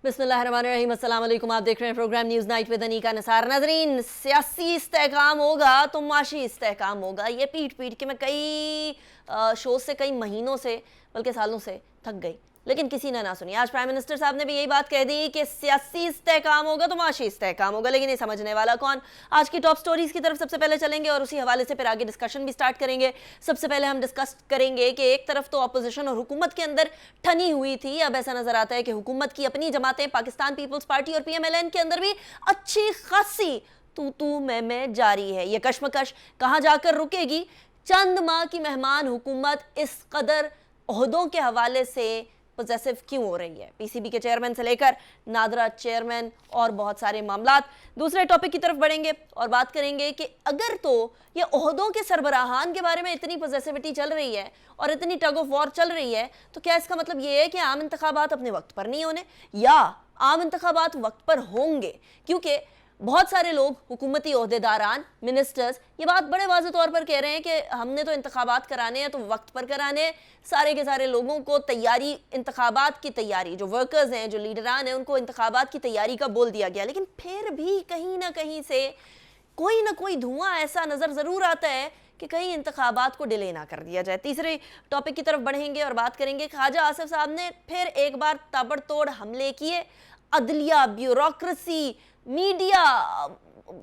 बिस्मिल्लाहिर्रहमानिर्रहीम, अस्सलाम वालेकुम। आप देख रहे हैं programme news night with Anika Nisar. नाजरीन, सियासी इस्तेहकाम होगा तो माशी इस्तेहकाम होगा, ये पीट पीट के मैं कई शो से, कई महीनों से, बल्कि सालों से थक गई, लेकिन किसी ने ना सुनी। आज प्राइम मिनिस्टर साहब ने भी यही बात कह दी कि सियासी इस्तेहकाम होगा तो माशी इस्तेहकाम होगा, लेकिन ये समझने वाला कौन? आज की टॉप स्टोरीज की तरफ सबसे पहले चलेंगे और उसी हवाले से फिर आगे डिस्कशन भी स्टार्ट करेंगे। सबसे पहले हम डिस्कस करेंगे कि एक तरफ तो अपोजिशन और हुकूमत के अंदर ठनी हुई थी, अब ऐसा नजर आता है कि हुकूमत की अपनी जमातें, पाकिस्तान पीपल्स पार्टी और PMLN के अंदर भी अच्छी खासी तू मैं जारी है। ये कश्मकश कहाँ जाकर रुकेगी? चंद माह की मेहमान हुकूमत इस कदर ओहदों के हवाले से पोजेसिव क्यों हो रही है? PCB के चेयरमैन से लेकर नादरा चेयरमैन और बहुत सारे मामलात। दूसरे टॉपिक की तरफ बढ़ेंगे और बात करेंगे कि अगर तो ये ओहदों के सरबराहान के बारे में इतनी पोजेसिविटी चल रही है और इतनी टग ऑफ वॉर चल रही है, तो क्या इसका मतलब ये है कि आम इंतखाबात अपने वक्त पर नहीं होने, या आम इंतखाबात वक्त पर होंगे? क्योंकि बहुत सारे लोग, हुकूमती ओहदेदारान, मिनिस्टर्स, ये बात बड़े वाज़ेह तौर पर कह रहे हैं कि हमने तो इंतखाबात कराने हैं तो वक्त पर कराने हैं। सारे के सारे लोगों को तैयारी, इंतखाबात की तैयारी, जो वर्कर्स हैं, जो लीडरान हैं, उनको इंतखाबात की तैयारी का बोल दिया गया, लेकिन फिर भी कहीं ना कहीं से कोई ना कोई धुआं ऐसा नज़र ज़रूर आता है कि कहीं इंतखाबात को डिले ना कर दिया जाए। तीसरे टॉपिक की तरफ बढ़ेंगे और बात करेंगे ख्वाजा आसिफ साहब ने फिर एक बार ताबड़तोड़ हमले किए। अदलिया, ब्यूरोक्रेसी, मीडिया,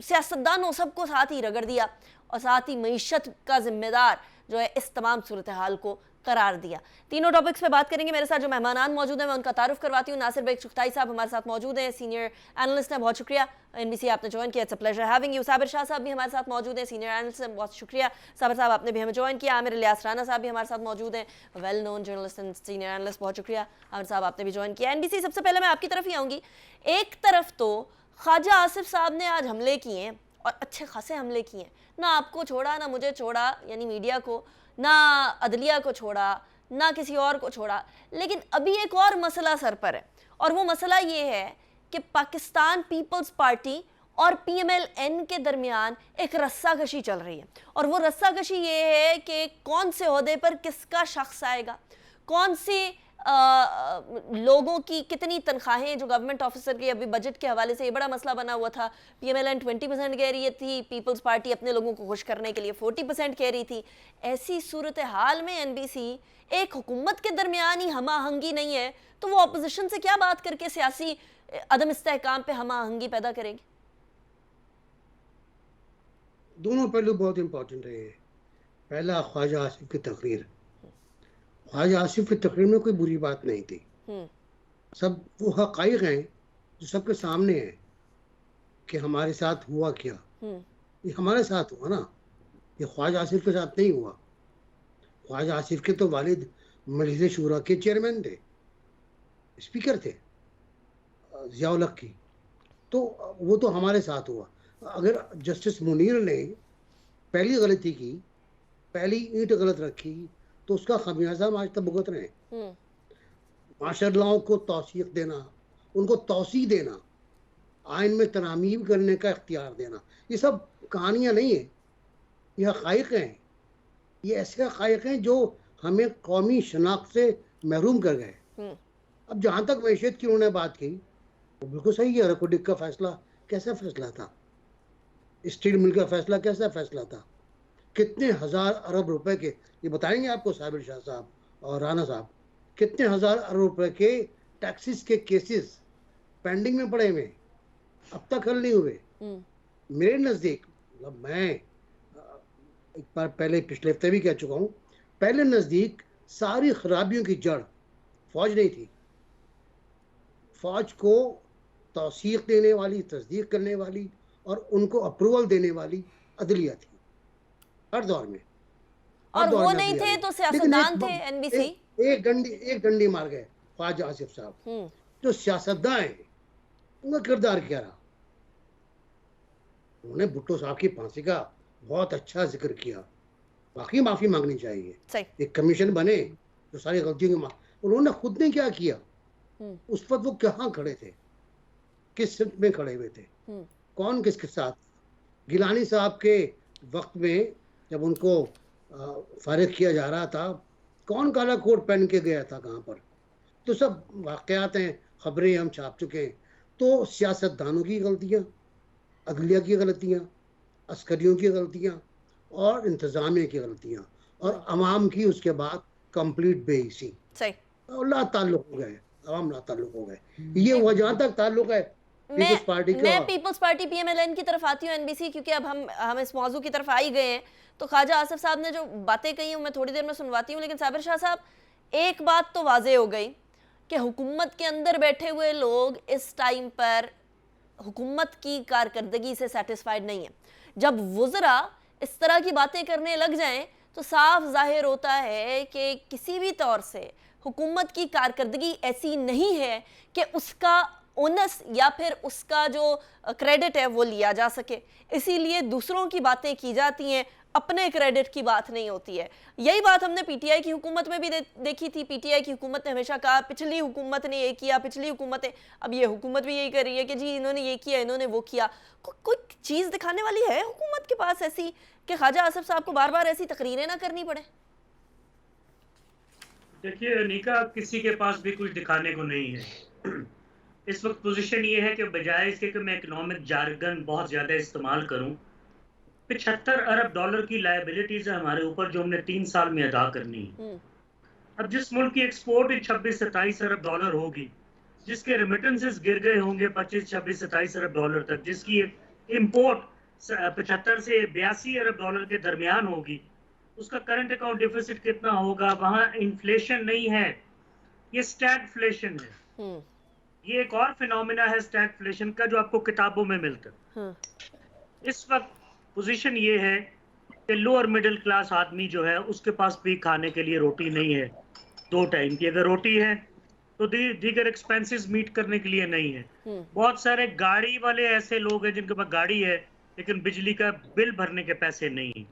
सियासतदानों, सबको साथ ही रगड़ दिया और साथ ही मईशत का जिम्मेदार जो है इस तमाम सूरत हाल को करार दिया। तीनों टॉपिक्स पे बात करेंगे। मेरे साथ जो मेहमानान मौजूद हैं मैं उनका तारुफ करवाती हूँ। नासिर बेग चुगताई साहब हमारे साथ मौजूद हैं, सीनियर एनालिस्ट हैं, बहुत शुक्रिया। NBC आपने ज्वाइन किया, it's a pleasure having you. Sabir Shah साहब भी हमारे साथ मौजूद हैं, सीनियर एनालिस्ट हैं, बहुत शुक्रिया साबिर साहब, आपने भी हमें ज्वाइन किया। आमिर इलियास राना साहब भी हमारे साथ मौजूद हैं, well known journalist and senior analyst, बहुत शुक्रिया आमिर साहब, आपने भी ज्वाइन किया। NBC, सबसे पहले मैं आपकी तरफ ही आऊँगी। एक तरफ तो ख्वाजा आसिफ साहब ने आज हमले किए हैं और अच्छे खासे हमले किए हैं, ना आपको छोड़ा ना मुझे छोड़ा, यानी मीडिया को, ना अदलिया को छोड़ा, ना किसी और को छोड़ा। लेकिन अभी एक और मसला सर पर है और वो मसला ये है कि पाकिस्तान पीपल्स पार्टी और PMLN के दरमियान एक रस्साकशी चल रही है और वो रस्साकशी ये है कि कौन से ओहदे पर किसका शख्स आएगा, कौन से लोगों की कितनी तनख्वाहें, जो गवर्नमेंट ऑफिसर की अभी बजट के हवाले से ये बड़ा मसला बना हुआ था। PMLN 20% कह रही थी, पीपल्स पार्टी अपने लोगों को खुश करने के लिए 40% कह रही थी। ऐसी सूरत हाल में NBC एक हुकूमत के दरमियान ही हमाहंगी नहीं है तो वो अपोजिशन से क्या बात करके सियासी अदम इस्तेहकाम पे हमाहंगी पैदा करेगी? दोनों पहलू बहुत इंपॉर्टेंट रहे हैं। पहला, ख्वाजा आसिफ की तकरीर। ख्वाजा आसिफ की तकरीर में कोई बुरी बात नहीं थी, सब वो हक़ाइक़ हैं जो सबके सामने है कि हमारे साथ हुआ क्या। ये हमारे साथ हुआ ना, ये ख्वाजा आसिफ के साथ नहीं हुआ। ख्वाजा आसिफ के तो वालिद मजलिस शूरा के चेयरमैन थे, स्पीकर थे ज़िया-उल हक़ की, तो वो तो हमारे साथ हुआ। अगर जस्टिस मुनीर ने पहली गलती की, पहली ईंट गलत रखी, तो उसका खमियाजा हम आज तक भुगत रहे हैं। माशरलाओं को तौसीक देना, उनको तौसीक देना, आइन में तरामीम करने का इख्तियार देना, ये सब कहानियाँ नहीं है, ये हक़ाइक़ हैं। ये ऐसे हक़ाइक़ हैं जो हमें कौमी शनाख्त से महरूम कर गए। अब जहाँ तक मैशियत की उन्होंने बात की, वो बिल्कुल सही है। रकोडिक का फैसला कैसा फैसला था, स्टील मिल का फैसला कैसा फैसला था, कितने हज़ार अरब रुपए के, ये बताएंगे आपको साबिर शाह साहब और राना साहब, कितने हज़ार अरब रुपए के टैक्सेस के केसेस पेंडिंग में पड़े हुए, अब तक हल नहीं हुए। मेरे नज़दीक, मतलब मैं एक बार पहले पिछले हफ्ते भी कह चुका हूँ, पहले नज़दीक सारी खराबियों की जड़ फौज नहीं थी। फौज को तौसीक देने वाली, तस्दीक करने वाली और उनको अप्रूवल देने वाली अदलिया थी हर दौर में। और वो नहीं थे तो सियासतदान थे। NBC एक डंडी मार गए ख्वाजा आसिफ साहब। जो सियासतदान है उनका किरदार क्या रहा? उन्होंने भुट्टो साहब की फांसी का बहुत अच्छा जिक्र किया, बाकी माफी मांगनी चाहिए। एक कमीशन बने जो सारी गलतियों की उन्होंने खुद ने क्या किया, उस वक्त वो कहाँ खड़े थे, किस सिमत में खड़े हुए थे, कौन किसके साथ। गिलानी साहब के वक्त में जब उनको फारिग किया जा रहा था, कौन काला कोट पहन के गया था कहाँ पर? तो सब वाक़यात हैं, खबरें हम छाप चुके हैं। तो सियासतदानों की गलतियाँ, अदलिया की गलतियाँ, अस्करियों की गलतियाँ और इंतज़ामिया की गलतियाँ और अवाम की उसके बाद कंप्लीट बेहिसी सही। और लाताल्लुक़ हो गए, अवाम लाताल्लुक़ हो गए। ये नहीं, हुआ जहाँ तक ताल्लुक़ है मैं पीपल्स पार्टी का। मैं पीपल्स पार्टी पीएमएलएन की तरफ आती हूँ, एनबीसी, क्योंकि अब हम इस मौजू की तरफ आ ही गए हैं। तो ख्वाजा आसिफ साहब ने जो बातें कही मैं थोड़ी देर में सुनवाती हूँ, लेकिन साबिर शाह साहब, एक बात तो वाजे हो गई कि हुकूमत के अंदर बैठे हुए लोग इस टाइम पर हुकूमत की कारकर्दगी से सेटिस्फाइड नहीं है। जब वुज़रा इस तरह की बातें करने लग जाएं तो साफ जाहिर होता है कि किसी भी तौर से हुकूमत की कारकर्दगी ऐसी नहीं है कि उसका ओनस या फिर उसका जो क्रेडिट है वो लिया जा सके। इसीलिए दूसरों की बातें की जाती हैं, अपने क्रेडिट की बात नहीं होती है। यही बात हमने पीटीआई की हुकूमत में भी देखी थी। पीटीआई की हुकूमत ने हमेशा कहा पिछली हुकूमत ने ये किया, पिछली हुकूमतें, अब ये हुकूमत भी यही कर रही है कि जी इन्होंने ये किया, इन्होंने वो किया। कोई चीज़ दिखाने वाली है हुकूमत के पास ऐसी कि ख्वाजा आसिफ साहब को बार बार ऐसी तकरीरें ना करनी पड़े? देखिए अनीका, किसी के पास भी कुछ दिखाने को नहीं है। इस वक्त पोजीशन ये है कि बजाय इसके कि मैं इकोनॉमिक जार्गन बहुत ज़्यादा इस्तेमाल करूं, 75 अरब डॉलर की लायबिलिटीज है हमारे ऊपर जो हमने 3 साल में अदा करनी है। अब जिस मुल्क की एक्सपोर्ट 26-27 अरब डॉलर होगी, जिसके रेमिटेंसेस गिर गए होंगे 25-26-27 अरब डॉलर तक, जिसकी इंपोर्ट 75 से 82 अरब डॉलर के दरमियान होगी, उसका करंट अकाउंट डिफिसिट कितना होगा? वहां इन्फ्लेशन नहीं है, ये स्टैगफ्लेशन है। ये एक और फिनोमिना है स्टैगफ्लेशन का जो आपको किताबों में मिलता है। इस वक्त पोजीशन ये है कि लोअर मिडिल क्लास आदमी जो है उसके पास भी खाने के लिए रोटी नहीं है, 2 टाइम की अगर रोटी है तो दीगर एक्सपेंसेस मीट करने के लिए नहीं है। बहुत सारे गाड़ी वाले ऐसे लोग हैं जिनके पास गाड़ी है लेकिन बिजली का बिल भरने के पैसे नहीं है।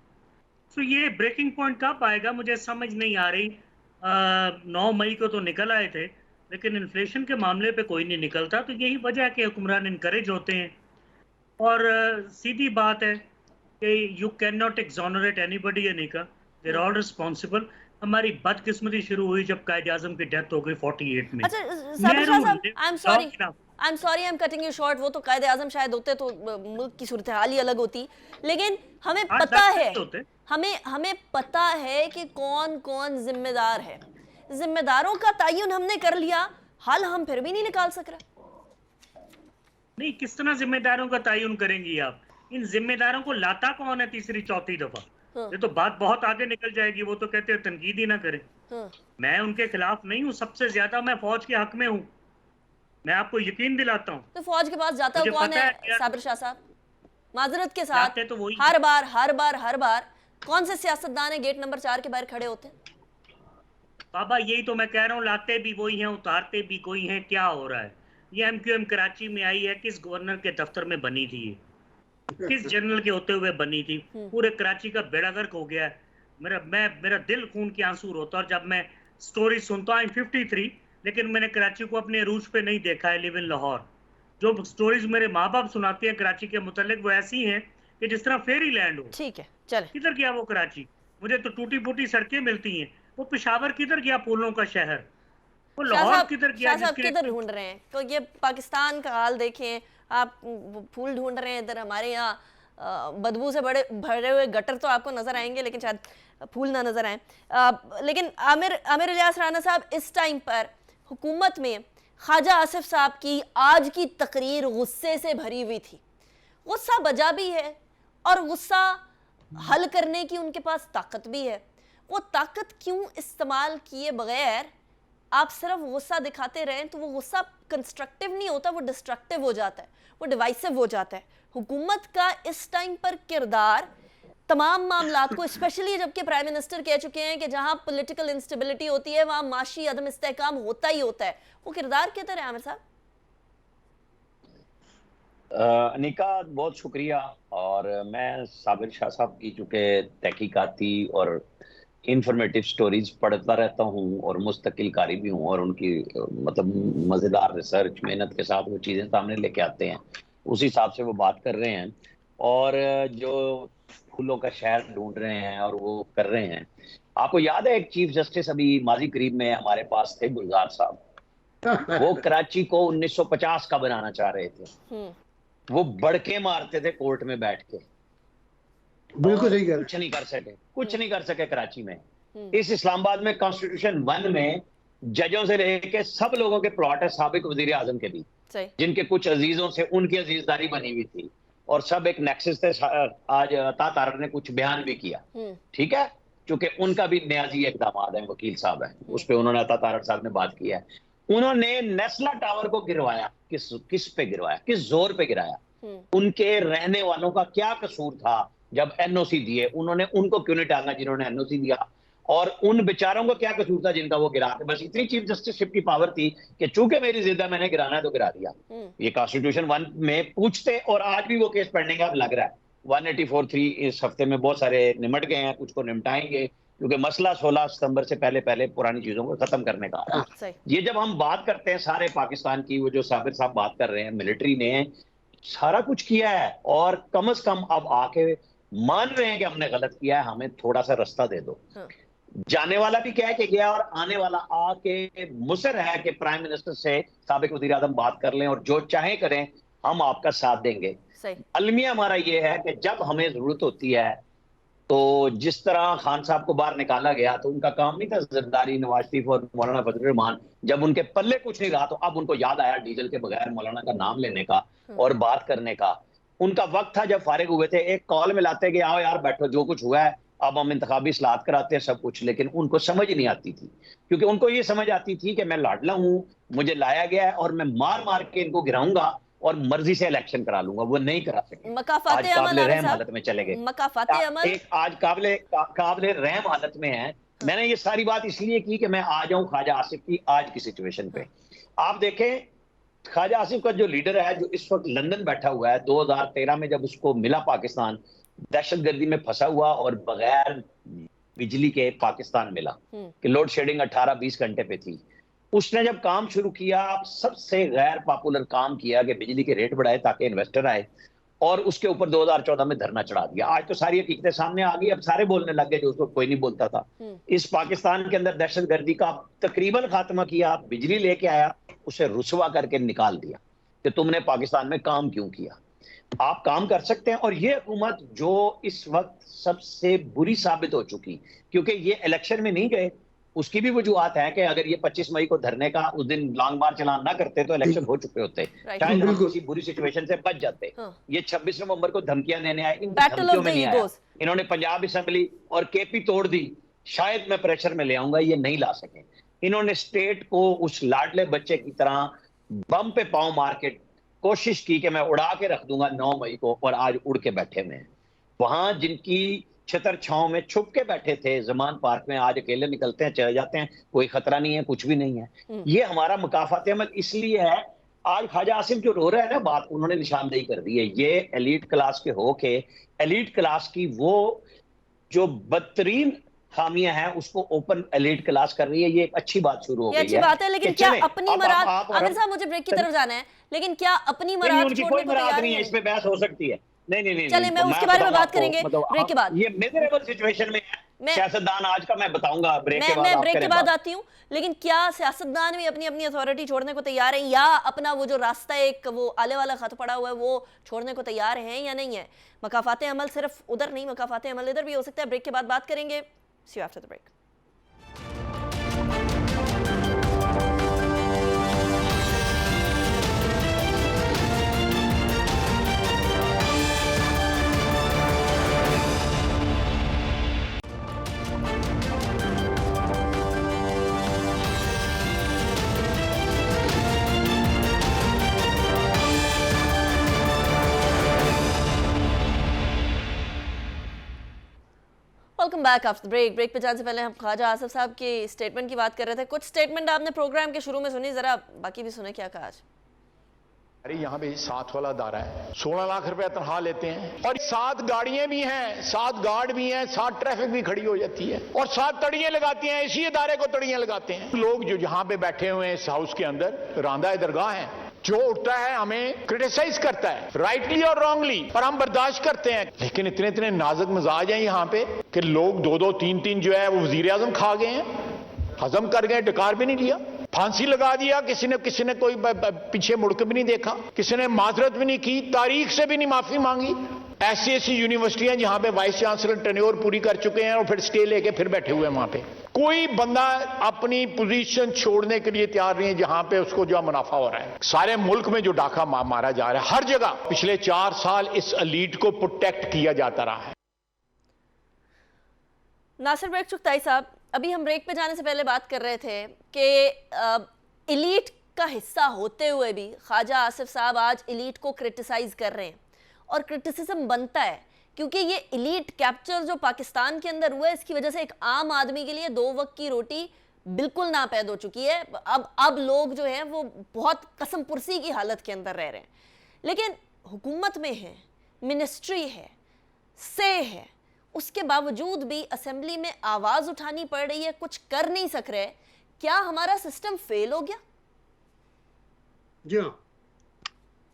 तो ये ब्रेकिंग पॉइंट कब आएगा मुझे समझ नहीं आ रही। 9 मई को तो निकल आए थे लेकिन इन्फ्लेशन के मामले पे कोई नहीं निकलता। तो यही वजह है कि हुक्मरान इनकरेज होते हैं। और सीधी बात है कि you can not exonerate anybody Anika, they're all responsible. हमारी बदकिस्मती शुरू हुई जब कायद आजम की डेथ हो गई 48 में। अच्छा साबिर शाह साहब, I am sorry, I am cutting you short. वो तो कायदे आजम शायद होते तो मुल्क की सूरत हाल ही अलग होती। लेकिन हमें पता है, हमें पता है कि कौन कौन जिम्मेदार है। जिम्मेदारों का तयन हमने कर लिया, हल हम फिर भी नहीं निकाल सक रहे। नहीं, किस तरह जिम्मेदारों का तयन करेंगी आप? इन जिम्मेदारों को लाता कौन है तीसरी चौथी दफा? ये तो बात बहुत आगे निकल जाएगी। वो तो कहते हैं तनकीद ही ना करें। मैं उनके खिलाफ नहीं हूँ, सबसे ज्यादा मैं फौज के हक में हूँ, मैं आपको यकीन दिलाता हूँ। तो फौज के पास जाता है कौन है साबिर शाह साहब? माजरत के साथ तो हर बार कौन से सियासतदान है गेट नंबर 4 के बाहर खड़े होते हैं? बाबा यही तो मैं कह रहा हूँ, लाते भी वही हैं, उतारते भी कोई हैं। क्या हो रहा है? ये एमक्यूएम कराची में आई है, किस गवर्नर के दफ्तर में बनी थी, किस जनरल के होते हुए बनी थी? पूरे कराची का बेड़ा गर्क हो गया है। मेरा दिल खून के आंसू रोता। और जब मैं स्टोरी सुनता हूँ 53, लेकिन मैंने कराची को अपने रूज पे नहीं देखा है, लिव इन लाहौर। जो स्टोरीज मेरे माँ बाप सुनाते हैं कराची के मुतालिक वो ऐसी हैं कि जिस तरह फेरी लैंड हो। ठीक है, चले। किधर गया वो कराची? मुझे तो टूटी फूटी सड़कें मिलती हैं। वो पेशावर किधर गया, फूलों का शहर? वो लाहौर किधर गया? किधर ढूंढ रहे हैं? तो ये पाकिस्तान का हाल देखें आप, फूल ढूंढ रहे हैं। इधर हमारे यहाँ बदबू से भरे हुए गटर तो आपको नजर आएंगे लेकिन शायद फूल ना नजर आए। लेकिन आमिर इलियास राना साहब, इस टाइम पर हुकूमत में ख्वाजा आसिफ साहब की आज की तकरीर गुस्से से भरी हुई थी। गुस्सा बजा भी है और गुस्सा हल करने की उनके पास ताकत भी है। वो ताकत क्यों इस्तेमाल किए बगैर आप सिर्फ गुस्सा दिखाते रहें तो वो गुस्सा कंस्ट्रक्टिव नहीं होता, वो डिस्ट्रक्टिव हो जाता है, वो डिवाइसिव हो जाता है। हुकूमत का इस टाइम पर किरदार तमाम मामलात को, स्पेशली जबकि प्राइम मिनिस्टर कह चुके हैं कि जहां पॉलिटिकल इंस्टेबिलिटी होती है वहां माशी अदम इस्तेहकाम होता ही होता है, वो किरदार किधर है आमिर साहब? अनिका बहुत शुक्रिया। और मैं साबिर शाह साहब की चूँकि तहकीकाती और इंफॉर्मेटिव स्टोरीज पढ़ता रहता हूँ और मुस्तकिल कारी भी हूँ, और उनकी मतलब मज़ेदार रिसर्च मेहनत के साथ वो चीज़ें सामने लेके आते हैं, उस हिसाब से वो बात कर रहे हैं। और जो फूलों का शहर ढूंढ रहे हैं और वो कर रहे हैं, आपको याद है एक चीफ जस्टिस अभी माजी करीब में हमारे पास थे, गुलजार साहब। वो कराची को 1950 का बनाना चाह रहे थे। वो बड़के मारते थे कोर्ट में बैठ के, बिल्कुल सही कह कुछ नहीं कर सके, कुछ नहीं कर सके कराची में। इस इस्लामाबाद में कॉन्स्टिट्यूशन 1 में जजों से लेके सब लोगों के प्लॉट है साबिक वजीर आजम के भी, जिनके कुछ अजीजों से उनकी अजीजदारी बनी हुई थी और सब एक नेक्सस थे। आज अता तारक ने कुछ बयान भी किया, ठीक है, क्योंकि उनका भी न्याजी एक दामाद है, वकील साहब है, उस पे उन्होंने अता तारक साहब ने बात किया है। उन्होंने नेस्ला टावर को गिरवाया, किस पे गिरवाया, किस जोर पे गिराया? उनके रहने वालों का क्या कसूर था जब एनओसी दिए? उन्होंने उनको क्यों नहीं टांगा जिन्होंने एनओसी दिया? और उन बेचारों को क्या कसूर था जिनका वो गिरा के? बस इतनी चीफ जस्टिसशिप की पावर थी कि चूंकि मेरी जिद्दा मैंने गिराना है तो गिरा दिया। ये कॉन्स्टिट्यूशन 1 में पूछते, और आज भी वो केस पेंडिंग अब लग रहा है। 184(3) इस हफ्ते में बहुत सारे निमट गए हैं, कुछ को निपटाएंगे, क्योंकि मसला 16 सितंबर से पहले पुरानी चीजों को खत्म करने का। ये जब हम बात करते हैं सारे पाकिस्तान की, वो जो साबिर साहब बात कर रहे हैं, मिलिट्री ने सारा कुछ किया है और कम से कम अब आके मान रहे हैं कि हमने गलत किया है, हमें थोड़ा सा रास्ता दे दो। जाने वाला भी कह के गया और आने वाला आके मुसर है कि प्राइम मिनिस्टर से साबिक वज़ीर आज़म बात कर लें और जो चाहे करें, हम आपका साथ देंगे। अलमिया हमारा ये है कि जब हमें जरूरत होती है, तो जिस तरह खान साहब को बाहर निकाला गया तो उनका काम नहीं था जरदारी, नवाज शरीफ और मौलाना फजल रहमान, जब उनके पल्ले कुछ नहीं रहा तो अब उनको याद आया डीजल के बगैर मौलाना का नाम लेने का और बात करने का। उनका वक्त था जब फारिग हुए थे, एक कॉल मिलाते कि आओ यार बैठो, जो कुछ हुआ है अब हम इंतखाबी इस्लाहत कराते हैं सब कुछ। लेकिन उनको समझ नहीं आती थी, क्योंकि उनको ये समझ आती थी कि मैं लाडला हूं, मुझे लाया गया है और मैं मार मार के इनको गिराऊंगा और मर्जी से इलेक्शन करा लूंगा। वो नहीं करा सके, आज काबिले रहम हालत में चले गए, आज काबिले रहम हालत में है। मैंने ये सारी बात इसलिए की कि मैं आ जाऊं ख्वाजा आसिफ की आज की सिचुएशन पे। आप देखें ख्वाजा आसिफ का जो लीडर है, जो इस वक्त लंदन बैठा हुआ है, 2013 में जब उसको मिला पाकिस्तान, दहशतगर्दी में फंसा हुआ और बगैर बिजली के पाकिस्तान मिला कि लोड शेडिंग 18-20 घंटे पे थी। उसने जब काम शुरू किया, सबसे गैर पॉपुलर काम किया कि बिजली के रेट बढ़ाए ताकि इन्वेस्टर आए, और उसके ऊपर 2014 में धरना चढ़ा दिया। आज तो सारी हकीकतें सामने आ गई, अब सारे बोलने लग गए जो उसको कोई नहीं बोलता था। इस पाकिस्तान के अंदर दहशतगर्दी का तकरीबन खात्मा किया, बिजली लेके आया, उसे रुसवा करके निकाल दिया कि तुमने पाकिस्तान में काम क्यों किया। आप काम कर सकते हैं। और ये हुकूमत जो इस वक्त सबसे बुरी साबित हो चुकी, क्योंकि ये इलेक्शन में नहीं गए, उसकी भी वजूहत है कि अगर ये 25 मई को धरने का उस दिन लॉन्ग मार्च चलान ना करते तो इलेक्शन हो चुके होते, शायद हम किसी बुरी सिचुएशन से बच जाते। ये 26 नवंबर को धमकियां देने आए, इन धमकियों में नहीं आया। इन्होंने पंजाब असेंबली और केपी तोड़ दी, शायद मैं प्रेशर में ले आऊंगा, ये नहीं ला सके। इन्होंने स्टेट को उस लाडले बच्चे की तरह बम पे पांव मार के कोशिश की कि मैं उड़ा के रख दूंगा 9 मई को, और आज उड़ के बैठे हुए हैं। वहां जिनकी छतर छांव में छुप के बैठे थे जमान पार्क में, आज अकेले निकलते हैं, चले जाते हैं, कोई खतरा नहीं है, कुछ भी नहीं है। ये हमारा मुकाफात अमल इसलिए है। आज ख्वाजा आसिफ जो रो रहा है ना, बात उन्होंने निशानदेही कर दी है। ये एलीट क्लास के हो के एलीट क्लास की वो जो बदतरीन खामियां हैं उसको ओपन एलीट क्लास कर रही है। ये एक अच्छी बात शुरू हो गई है। अच्छी बात है, लेकिन क्या अपनी मराद, आमिर साहब मुझे ब्रेक की तरफ जाना है, लेकिन क्या अपनी मराद उनकी कोई मराद नहीं है, इस पे बहस हो सकती है। नहीं, चलिए मैं उसके बारे में बात करेंगे ब्रेक के बाद। ये मिजरेबल सिचुएशन में है सियासतदान आज का, मैं बताऊंगा ब्रेक के बाद। मैं ब्रेक के बाद आती हूँ, लेकिन क्या सियासतदान भी अपनी अपनी अथॉरिटी छोड़ने को तैयार हैं, या अपना वो जो रास्ता एक वो आले वाला खत पड़ा हुआ है वो छोड़ने को तैयार हैं या नहीं है? मकाफात अमल सिर्फ उधर नहीं, मकाफात अमल इधर भी हो सकता है। ब्रेक के बाद बात करेंगे। See you after the break. Welcome back after break. Break पे जाने से पहले हम ख्वाजा आसिफ साहब की स्टेटमेंट की बात कर रहे थे। कुछ स्टेटमेंट आपने प्रोग्राम के शुरू में सुनी, जरा बाकी भी सुने क्या कहा आज। अरे यहाँ पे 7 वाला दारा है, 16 लाख रुपए तनख्वाह लेते हैं, और 7 गाड़ियां भी हैं, 7 गार्ड भी हैं, 7 ट्रैफिक भी खड़ी हो जाती है, और 7 तड़ियां लगाती हैं। इसी इदारे को तड़ियां लगाते हैं लोग जो यहाँ पे बैठे हुए हैं इस हाउस के अंदर। रांदा दरगाह है, जो उठता है हमें क्रिटिसाइज करता है, राइटली और रॉन्गली, और हम बर्दाश्त करते हैं। लेकिन इतने इतने नाजुक मिजाज हैं यहाँ पे कि लोग 2-2, 3-3 जो है वो वजीर आजम खा गए हैं, हजम कर गए, डकार भी नहीं लिया। फांसी लगा दिया, किसी ने कोई पीछे मुड़ के भी नहीं देखा, किसी ने माजरत भी नहीं की, तारीख से भी नहीं माफी मांगी। ऐसी ऐसी यूनिवर्सिटियां जहां पे वाइस चांसलर टेन्योर पूरी कर चुके हैं और फिर स्टे लेके फिर बैठे हुए हैं वहां पे। कोई बंदा अपनी पोजीशन छोड़ने के लिए तैयार नहीं है जहां पे उसको जो मुनाफा हो रहा है। सारे मुल्क में जो डाका मारा जा रहा है हर जगह, पिछले 4 साल इस एलीट को प्रोटेक्ट किया जाता रहा है। नासिर बेग चुगताई साहब, अभी हम ब्रेक पे जाने से पहले बात कर रहे थे कि एलीट का हिस्सा होते हुए भी ख्वाजा आसिफ साहब आज एलीट को क्रिटिसाइज कर रहे हैं, और क्रिटिसिज्म बनता है क्योंकि ये एलीट कैप्चर जो पाकिस्तान के अंदर हुआ है, इसकी वजह से एक आम आदमी के लिए 2 वक्त की रोटी बिल्कुल नापैद हो चुकी है। अब लोग जो हैं वो बहुत कसम पुरसी की हालत के अंदर रह रहे हैं। लेकिन हुकूमत में है, मिनिस्ट्री है, से है, उसके बावजूद भी असेंबली में आवाज उठानी पड़ रही है, कुछ कर नहीं सक रहे। क्या हमारा सिस्टम फेल हो गया? जी हाँ,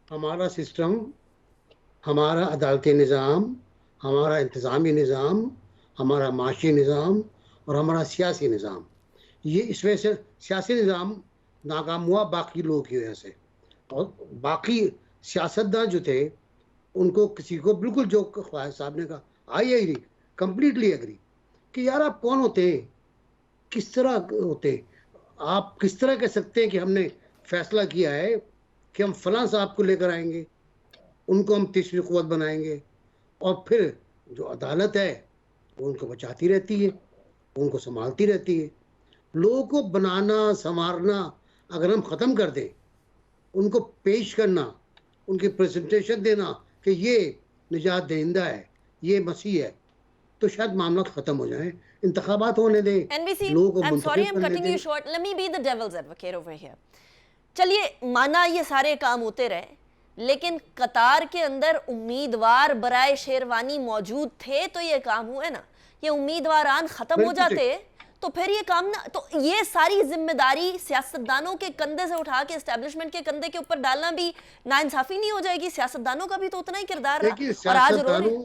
हमारा सिस्टम, हमारा अदालती निज़ाम, हमारा इंतज़ामी निज़ाम, हमारा माशी निज़ाम और हमारा सियासी निज़ाम, ये इस वजह से सियासी निज़ाम नाकाम हुआ बाकी लोगों की वजह से। और बाकी सियासतदान जो थे उनको किसी को बिल्कुल जो ख्वाजा साहब ने कहा, आई एग्री, कंप्लीटली एग्री कि यार आप कौन होते हैं, किस तरह होते हैं, आप किस तरह कह सकते हैं कि हमने फैसला किया है कि हम फलां साहब को लेकर आएंगे, उनको हम तीसरी क़ुव्वत बनाएंगे, और फिर जो अदालत है वो उनको बचाती रहती है, उनको संभालती रहती है। लोगों को बनाना संवारना अगर हम ख़त्म कर दें, उनको पेश करना, उनकी प्रेजेंटेशन देना कि ये निजात दहिंदा है, ये मसीह है, तो शायद मामला ख़त्म हो जाए। इंतखाबात होने दें, NBC, लोगों को I'm sorry, I'm करने cutting दें। you short. Let me be the devil's advocate over here. चलिए, माना ये सारे काम होते रहे, लेकिन कतार के अंदर उम्मीदवार बराए शेरवानी मौजूद थे तो ये काम हुए ना। ये उम्मीदवारान खत्म हो जाते तो फिर ये काम ना, तो ये सारी जिम्मेदारी सियासतदानों के कंधे से उठा के एस्टेब्लिशमेंट के कंधे के ऊपर डालना भी नाइंसाफी नहीं हो जाएगी? सियासतदानों का भी तो उतना ही किरदार रहा, और आज रो रहे।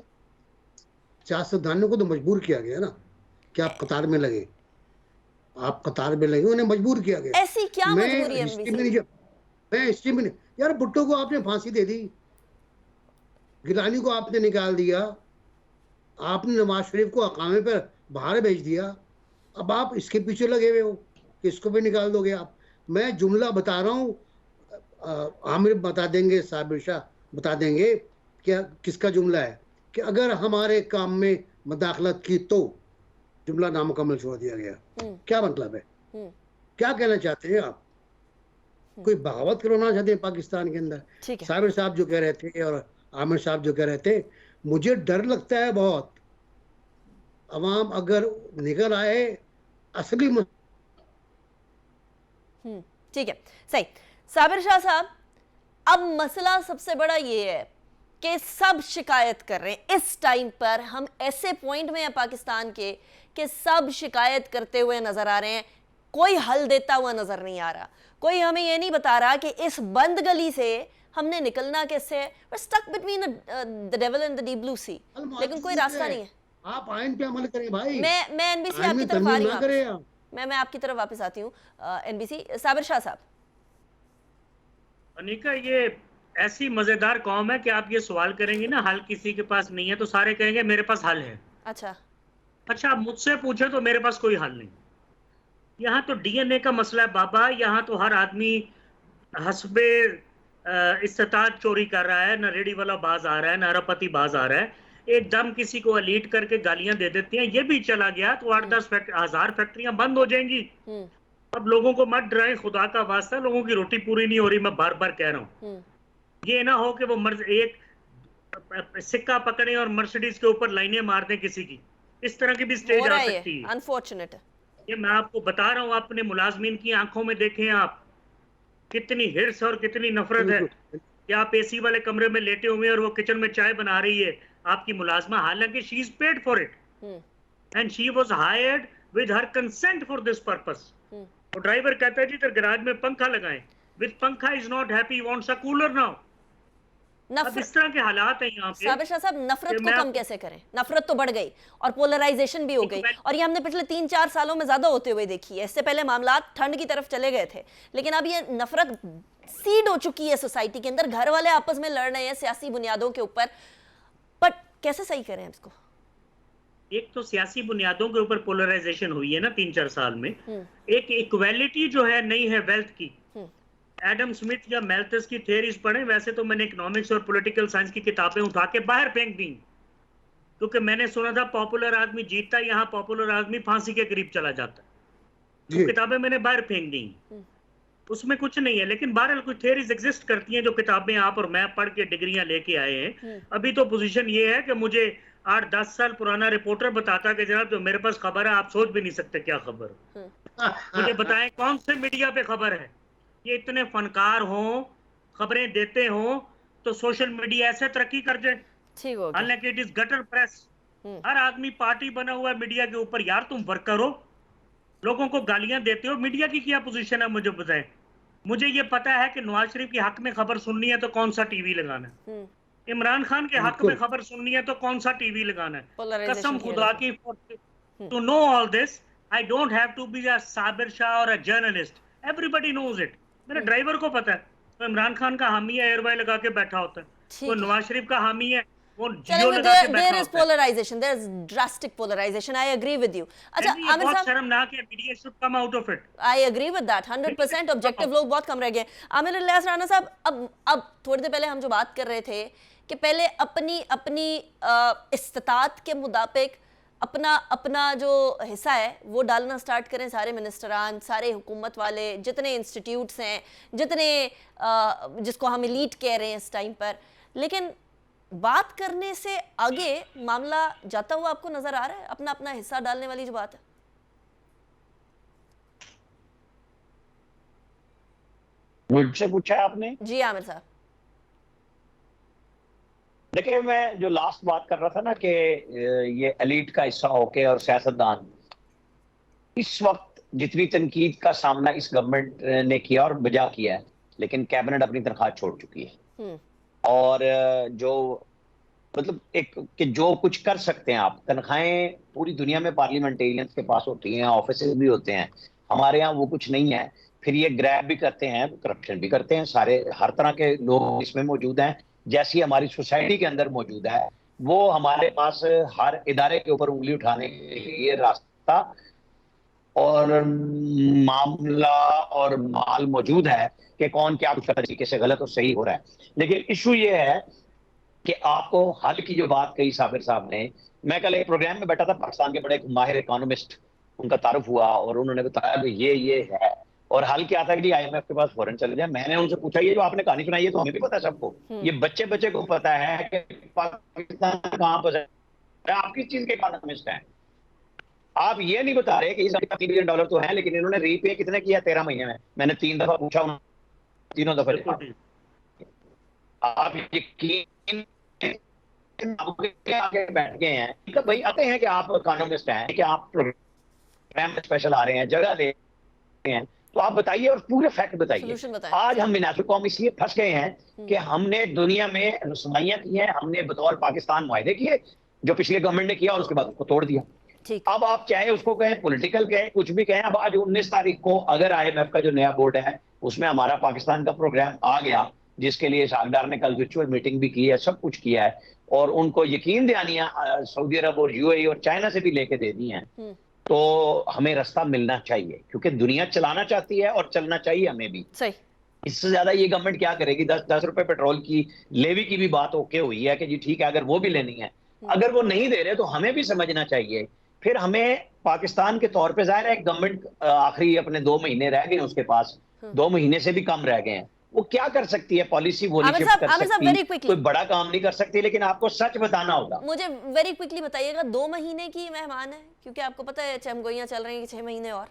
सियासतदानों को तो मजबूर किया गया ना कि आप कतार में लगे, आप कतार में लगे, उन्हें मजबूर किया गया। ऐसी क्या मजबूरी है? मैं हिस्ट्री में, यार भुट्टो को आपने फांसी दे दी, गिलानी को आपने निकाल दिया, आपने नवाज शरीफ को अकामे पर बाहर भेज दिया, अब आप इसके पीछे लगे हुए हो कि इसको भी निकाल दोगे आप। मैं जुमला बता रहा हूँ, आमिर बता देंगे, साबिर शाह बता देंगे क्या किसका जुमला है, कि अगर हमारे काम में मदाखलत की तो जुमला नामुकम्मल छोड़ दिया गया। क्या मतलब है? क्या कहना चाहते हैं आप? कोई बगावत करवाना चाहते हैं पाकिस्तान के अंदर? साबिर साहब जो कह रहे थे और आमिर साहब जो कह रहे थे, मुझे डर लगता है बहुत, अवाम अगर निकल आए असली ठीक है, सही। साबिर शाह साहब, अब मसला सबसे बड़ा ये है कि सब शिकायत कर रहे हैं। इस टाइम पर हम ऐसे पॉइंट में हैं पाकिस्तान के कि सब शिकायत करते हुए नजर आ रहे हैं, कोई हल देता हुआ नजर नहीं आ रहा। कोई हमें ये नहीं बता रहा कि इस बंद गली से हमने निकलना कैसे है। Stuck between the devil and the deep blue sea, लेकिन कोई रास्ता नहीं है। आप आइन पे अमल करें भाई। मैं एनबीसी आपकी तरफ आ रही हूँ, मैं आपकी तरफ वापस आती हूँ। एनबीसी, साबिर शाह साहब। अनिका, ये ऐसी मजेदार कौम है कि आप ये सवाल करेंगे ना, हल किसी के पास नहीं है, तो सारे कहेंगे मेरे पास हल है। अच्छा, आप मुझसे पूछे तो मेरे पास कोई हल नहीं। यहाँ तो डीएनए का मसला है बाबा, यहाँ तो हर आदमी हस्बे इस्तात चोरी कर रहा है, न रेडी वाला बाज आ रहा है, न अरबपति बाज आ रहा है। एकदम किसी को अलीट करके गालियां दे देती हैं। ये भी चला गया तो 8-10 हजार फैक्ट्रियां बंद हो जाएंगी। अब लोगों को मत डराएं, खुदा का वास्ता, लोगों की रोटी पूरी नहीं हो रही, मैं बार बार कह रहा हूँ। ये ना हो कि वो एक सिक्का पकड़े और मर्सिडीज के ऊपर लाइनें मार दें किसी की। इस तरह की भी स्टेज आ सकती है। अनफॉर्चुनेट है ये, मैं आपको बता रहा हूँ। अपने मुलाजमीन की आंखों में देखें आप, कितनी हिर्स और कितनी नफरत है कि आप एसी वाले कमरे में लेटे हुए हैं और वो किचन में चाय बना रही है आपकी मुलाजमा, हालांकि she is paid for it and she was hired with her consent for this purpose. तो ड्राइवर कहता है जी इधर गैराज में पंखा लगाएं, विद पंखा is not happy, wants a cooler now. अब इस तरह के हालात हैं यहाँ पे साबिर शाह साहब, नफरत कि को मैं कम कैसे करें? नफरत तो बढ़ गई और पोलराइजेशन भी हो गई, और ये हमने पिछले 3-4 सालों में ज्यादा होते हुए देखी है। इससे पहले मामलात ठंड की तरफ चले गए थे, लेकिन अब ये नफरत सीड हो चुकी है सोसाइटी के अंदर। घर वाले आपस में लड़ रहे हैं सियासी बुनियादों के ऊपर, बट कैसे सही करें इसको? एक तो सियासी बुनियादों के ऊपर पोलराइजेशन हुई है ना 3-4 साल में। एक इक्वालिटी जो है नहीं है वेल्थ की। एडम स्मिथ या मेल्थस की थ्योरीज पढ़े, वैसे तो मैंने इकोनॉमिक्स और पॉलिटिकल साइंस की किताबें उठा के बाहर फेंक दी, क्योंकि मैंने सुना था पॉपुलर आदमी जीतता, यहाँ पॉपुलर आदमी फांसी के करीब चला जाता। तो किताबें मैंने बाहर फेंक दी, उसमें कुछ नहीं है। लेकिन बहरहाल कुछ थ्योरीज एग्जिस्ट करती हैं जो किताबें आप और मैं पढ़ के डिग्रियां लेके आए हैं। अभी तो पोजीशन ये है कि मुझे 8-10 साल पुराना रिपोर्टर बताता कि जनाब जो मेरे पास खबर है आप सोच भी नहीं सकते क्या खबर है। मुझे बताएं कौन से मीडिया पे खबर है। ये इतने फनकार हों, खबरें देते हों, तो सोशल मीडिया ऐसे तरक्की कर जाए। ठीक हो गया। हालांकि इट इज गटर प्रेस, हर आदमी पार्टी बना हुआ है मीडिया के ऊपर। यार तुम वर्कर हो, लोगों को गालियां देते हो, मीडिया की क्या पोजीशन है मुझे बताएं। मुझे ये पता है कि नवाज शरीफ के हक में खबर सुननी है तो कौन सा टीवी लगाना है, इमरान खान के हक में खबर सुननी है तो कौन सा टीवी लगाना है। कसम खुदा की, to know all this I don't have to be a Sabir Shah और a journalist, everybody knows it. मेरे ड्राइवर को पता है, तो इमरान खान का हामी है, एयरवाई लगा के बैठा होता है। वो नवाज शरीफ का हामी है, वो जियो लगा के बैठा there is होता है। polarization, there is drastic polarization, I agree with you. अच्छा ये आमिर बहुत साहब, शर्मनाक है, media should come out of it. I agree with that 100%। Objective लोग बहुत कम रह गए। आमिर इलियास राणा साहब, अब थोड़ी देर पहले हम जो बात कर रहे थे कि पहले अपनी अपनी इस्तात के मुताबिक अपना जो हिस्सा है वो डालना स्टार्ट करें सारे मिनिस्टरान, सारे हुकूमत वाले, जितने इंस्टीट्यूट्स हैं, जितने जिसको हम एलीट कह रहे हैं इस टाइम पर। लेकिन बात करने से आगे मामला जाता हुआ आपको नजर आ रहा है, अपना अपना हिस्सा डालने वाली जो बात है? मुझसे पूछा है आपने? जी आमिर साहब। देखिए, मैं जो लास्ट बात कर रहा था ना कि ये एलीट का हिस्सा होके और सियासतदान, इस वक्त जितनी तनकीद का सामना इस गवर्नमेंट ने किया और बजा किया है, लेकिन कैबिनेट अपनी तनख्वाह छोड़ चुकी है। और जो मतलब एक कि जो कुछ कर सकते हैं आप, तनख्वाहें पूरी दुनिया में पार्लियामेंटेरियंस के पास होती हैं, ऑफिसेज भी होते हैं, हमारे यहाँ वो कुछ नहीं है। फिर ये ग्रैब भी करते हैं, करप्शन भी करते हैं, सारे हर तरह के लोग इसमें मौजूद हैं, जैसी हमारी सोसाइटी के अंदर मौजूद है। वो हमारे पास हर इदारे के ऊपर उंगली उठाने के लिए रास्ता और मामला और माल मौजूद है कि कौन क्या कुछ तरीके से गलत और सही हो रहा है। लेकिन इशू ये है कि आपको हल की जो बात कही साबिर साहब ने, मैं कल एक प्रोग्राम में बैठा था, पाकिस्तान के बड़े माहिर इकोनॉमिस्ट, उनका तारुफ हुआ और उन्होंने बताया कि ये है, और हल क्या था कि IMF के पास फौरन चले जाए। मैंने उनसे पूछा ये जो आपने कहानी सुनाई है तो हमें भी पता है सबको, ये बच्चे को पता है कि पाकिस्तान कहां पर है, आप किस चीज के इकोनॉमिस्ट हैं। आप ये नहीं बता रहे कि इस $3 बिलियन तो है, लेकिन इन्होंने रीपे कितने किया 13 महीने में। मैंने 3 दफा पूछा, तीनों दफा आप यकीन आगे बैठ गए हैं। तो भाई आते हैं कि आप इकोनॉमिस्ट हैं, कि आप प्रोग्राम स्पेशल आ रहे हैं, जगह दे रहे हैं, तो आप बताइए और पूरे फैक्ट बताइए। आज हम मिनाफी कौम इसलिए फंस गए हैं कि हमने दुनिया में रसवाइयां की हैं, हमने बतौर पाकिस्तान मुआहदे किए जो पिछले गवर्नमेंट ने किया और उसके बाद उसको तोड़ दिया। अब आप चाहे उसको कहें पॉलिटिकल कहें, कुछ भी कहें, अब आज 19 तारीख को अगर IMF का जो नया बोर्ड है उसमें हमारा पाकिस्तान का प्रोग्राम आ गया, जिसके लिए सागदार ने कल वर्चुअल मीटिंग भी की है, सब कुछ किया है, और उनको यकीन दहानियां सऊदी अरब और UAE और चाइना से भी लेके दे दी हैं, तो हमें रास्ता मिलना चाहिए, क्योंकि दुनिया चलाना चाहती है और चलना चाहिए हमें भी। सही। इससे ज्यादा ये गवर्नमेंट क्या करेगी? 10 रुपए पेट्रोल की लेवी की भी बात ओके हुई है कि जी ठीक है, अगर वो भी लेनी है, अगर वो नहीं दे रहे तो हमें भी समझना चाहिए। फिर हमें पाकिस्तान के तौर पे जाहिर है गवर्नमेंट आखिरी अपने 2 महीने रह गए, उसके पास 2 महीने से भी कम रह गए हैं, वो क्या कर सकती है? पॉलिसी वो नहीं शिफ्ट कर सकती, कोई बड़ा काम नहीं कर सकती, लेकिन आपको सच बताना होगा। मुझे वेरी क्विकली बताइएगा, 2 महीने की मेहमान है, क्योंकि आपको पता है चमगोइयां चल रही हैं 6 महीने और।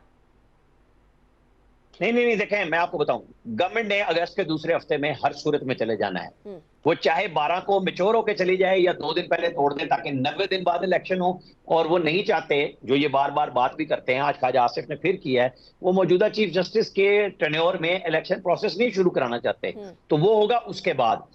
नहीं, देखें मैं आपको बताऊं, गवर्नमेंट ने अगस्त के दूसरे हफ्ते में हर सूरत में चले जाना है। वो चाहे 12 को मैच्योर होकर चली जाए या 2 दिन पहले तोड़ दे, ताकि 90 दिन बाद इलेक्शन हो। और वो नहीं चाहते, जो ये बार बार बात भी करते हैं, आज ख्वाजा आसिफ ने फिर किया है, वो मौजूदा चीफ जस्टिस के टेन्योर में इलेक्शन प्रोसेस नहीं शुरू कराना चाहते, तो वो होगा उसके बाद।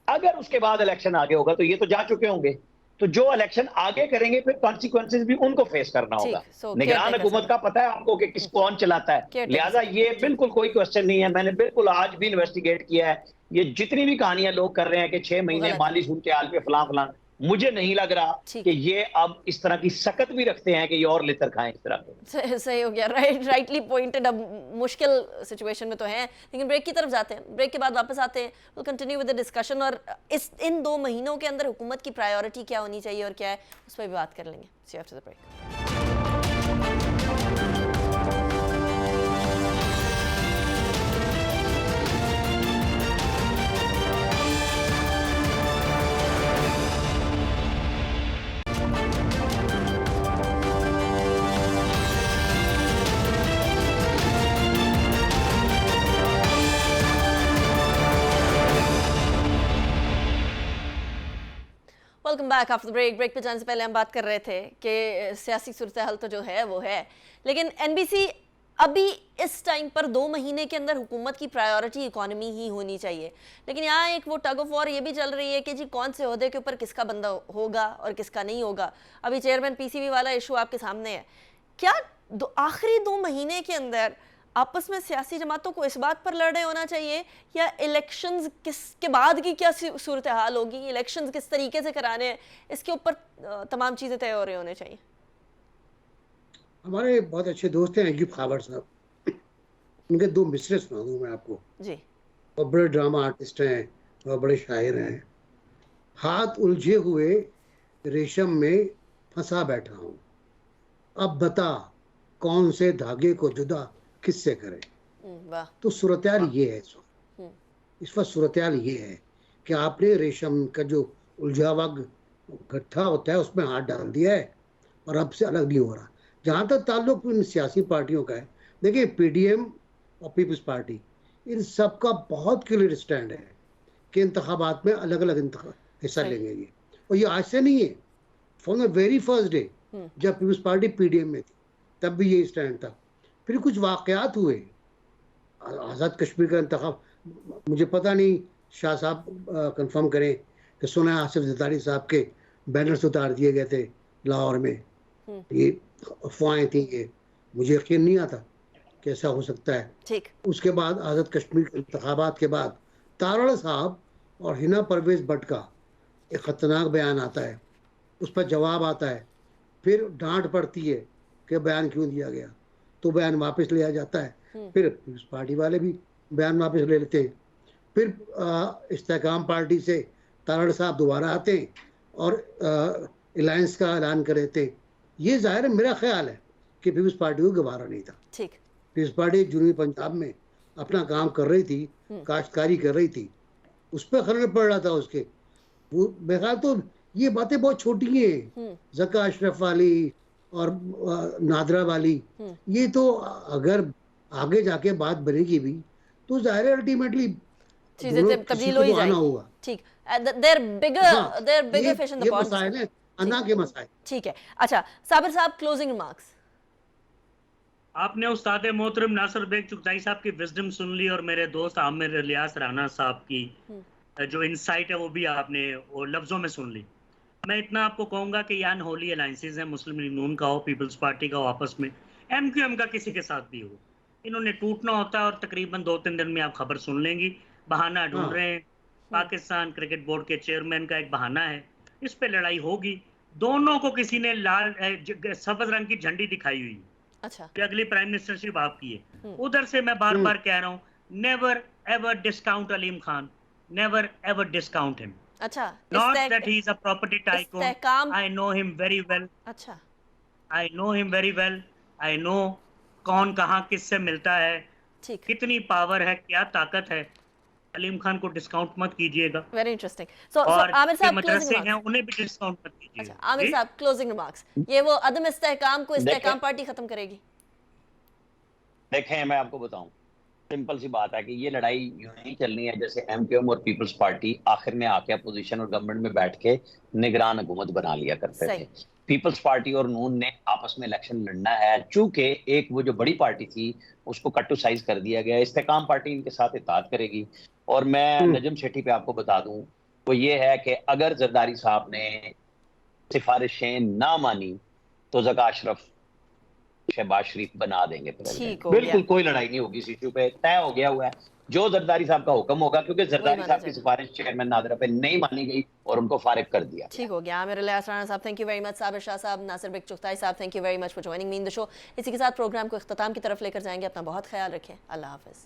अगर उसके बाद इलेक्शन आगे होगा तो ये तो जा चुके होंगे, तो जो इलेक्शन आगे करेंगे फिर कॉन्सिक्वेंसेज भी उनको फेस करना होगा। ठीक, so निगरान caretaker हुकूमत का पता है आपको कि किस कौन चलाता है, Caretaker लिहाजा ये बिल्कुल कोई क्वेश्चन नहीं है। मैंने बिल्कुल आज भी इन्वेस्टिगेट किया है, ये जितनी भी कहानियां लोग कर रहे हैं कि 6 महीने गलत है। माली सूरत हाल पे फलां फलां, मुझे नहीं लग रहा ठीक। कि ये अब इस तरह की सकत भी रखते हैं कि ये और लितर खाएं इस तरह के। सही हो गया, राइटली पॉइंटेड। अब मुश्किल सिचुएशन में तो है, लेकिन ब्रेक की तरफ जाते हैं। ब्रेक के बाद वापस आते हैं, will continue with the discussion. और इन 2 महीनों के अंदर हुकूमत की प्रायोरिटी क्या होनी चाहिए और क्या है, उस पर भी बात कर लेंगे। See after the break. Welcome back after break. Break पे जाने से पहले हम बात कर रहे थे कि सियासी सूरत हाल तो जो है वो है, लेकिन एनबीसी अभी इस टाइम पर 2 महीने के अंदर हुकूमत की प्रायोरिटी इकोनॉमी ही होनी चाहिए। लेकिन यहाँ एक वो टग ऑफ वॉर ये भी चल रही है कि जी कौन से ओहदे के ऊपर किसका बंदा होगा और किसका नहीं होगा। अभी चेयरमैन पीसीबी वाला इशू आपके सामने है। क्या आखिरी 2 महीने के अंदर आपस में सियासी जमातों को इस बात पर लड़े होना चाहिए, या इलेक्शंस किसके बाद की क्या सूरत हाल होगी, इलेक्शंस किस तरीके से कराने हैं, इसके ऊपर तमाम चीज़ें तय हो रही होने चाहिए? हमारे बहुत अच्छे दोस्त हैं अयूब खाबर साहब, उनके 2 मिसरे सुना दूं मैं आपको जी। और बड़े ड्रामा आर्टिस्ट हैं और बड़े शायर हैं। हाथ उलझे हुए रेशम में फंसा बैठा हूँ, अब बता कौन से धागे को जुदा किससे करे। वाह। तो सूरत-ए-हाल ये है इस वक्त सूरत-ए-हाल ये है कि आपने रेशम का जो उलझा हुआ गट्ठा होता है उसमें हाथ डाल दिया है और अब से अलग नहीं हो रहा। जहाँ तक ताल्लुक इन सियासी पार्टियों का है, देखिए पीडीएम और पीपल्स पार्टी, इन सब का बहुत क्लियर स्टैंड है कि इंतखाबात में अलग अलग हिस्सा लेंगे ये, और ये आज से नहीं है। From the very first day जब पीपल्स पार्टी पीडीएम में थी तब भी ये स्टैंड था। फिर कुछ वाकयात हुए, आज़ाद कश्मीर का इंतखाब, मुझे पता नहीं, शाह साहब कंफर्म करें कि सुना आसिफ ज़रदारी साहब के बैनर्स उतार दिए गए थे लाहौर में, ये अफवाहें थी, ये मुझे यकीन नहीं आता कि ऐसा हो सकता है। ठीक। उसके बाद आज़ाद कश्मीर के इंतखाबात के बाद तारड़ साहब और हिना परवेज भट्ट का एक ख़तरनाक बयान आता है, उस पर जवाब आता है, फिर डांट पड़ती है कि बयान क्यों दिया गया, तो बयान वापस लिया जाता है, फिर पीपल्स पार्टी वाले भी बयान वापस ले लेते हैं, फिर इस्तेहकाम पार्टी से तारड़ साहब दोबारा आते हैं और अलायंस का ऐलान कर देते हैं। ये जाहिर है, मेरा ख्याल है कि पीपल्स पार्टी को गवारा नहीं था। ठीक। पीपल्स पार्टी जनूबी पंजाब में अपना काम कर रही थी, काश्तकारी कर रही थी, उस पर खलल पड़ रहा था उसके। वो मेरे ख्याल तो ये बातें बहुत छोटी हैं, ज़का अशरफ वाली और नादरा वाली, ये तो अगर आगे जाके बात बनेगी भी तो जाहिर है अल्टीमेटली चीजें तब्दील हो ही जाएगी। ठीक। There bigger fish in the pond. मसाइल है, अन्ना के मसाइल। ठीक है। अच्छा साबिर साहब, क्लोजिंग रिमार्क्स। आपने उस्ताद मोहतरम नासिर बेग चुगताई साहब की विजडम सुन ली और मेरे दोस्त आमिर इलियास राना साहब की जो इनसाइट है वो भी आपने वो लफ्जों में सुन ली। मैं इतना आपको कहूँगा कि ये अनहोली अलायंसेस हैं, मुस्लिम लीग नून का हो, पीपल्स पार्टी का हो, आपस में एमक्यूएम का किसी के साथ भी हो, इन्होंने टूटना होता है और तकरीबन 2-3 दिन में आप खबर सुन लेंगी। बहाना ढूंढ रहे हैं, पाकिस्तान क्रिकेट बोर्ड के चेयरमैन का एक बहाना है, इस पे लड़ाई होगी। दोनों को किसी ने लाल सफेद रंग की झंडी दिखाई हुई। अच्छा। कि अगली प्राइम मिनिस्टरशिप आपकी है। उधर से मैं बार बार कह रहा हूँ, never ever discount Aleem Khan, never ever discount him. अच्छा। Not that he is a property tycoon. I know him very well. अच्छा। I know him very well. I know कौन कहाँ किससे मिलता है, ठीक, कितनी पावर है, क्या ताकत है। अलीम खान को डिस्काउंट मत कीजिएगा। Very interesting. सो आमिर साहब, मदरसे हैं उन्हें भी डिस्काउंट मत कीजिएगा। अच्छा आमिर साहब, क्लोजिंग रिमार्क्स। ये वो अदम इस्तेहकाम को इस्तेहकाम पार्टी खत्म करेगी? देखें, मैं आपको बताऊं, सिंपल सी बात है कि ये लड़ाई यूं नहीं चलनी है जैसे एमक्यूएम और पीपल्स पार्टी आखिर में आके अपोजिशन और गवर्नमेंट में बैठ के निगरान हुकूमत बना लिया करते थे। पीपल्स पार्टी और नून ने आपस में इलेक्शन लड़ना है, चूंकि एक वो जो बड़ी पार्टी थी उसको कट टू साइज कर दिया गया। इस्तेहकाम पार्टी इनके साथ इत्तेहाद करेगी। और मैं नजम सेठी पे आपको बता दूं वो ये है कि अगर जरदारी साहब ने सिफारिशें ना मानी तो ज़का अशरफ शहबाज शरीफ बना देंगे ठीक प्रेसिडेंट। हो बिल्कुल गया। कोई लड़ाई नहीं होगी इस इशू पे, तय हो गया हुआ है। जो जरदारी साहब का हुक्म होगा, क्योंकि जरदारी माना साहब की जाएगा। सिफारिश चेयरमैन नादरा पे नहीं मानी गई और उनको फारिग कर दिया गया। ठीक हो गया। आमिर इलियास राणा साहब, thank you very much. Sabir Shah साहब, नासिर बिग चुगताई साहब, thank you very much for joining me in the show. इसी के साथ प्रोग्राम को इख्तिताम की तरफ लेकर जाएंगे। अपना बहुत ख्याल रखें। अल्लाह हाफिज़।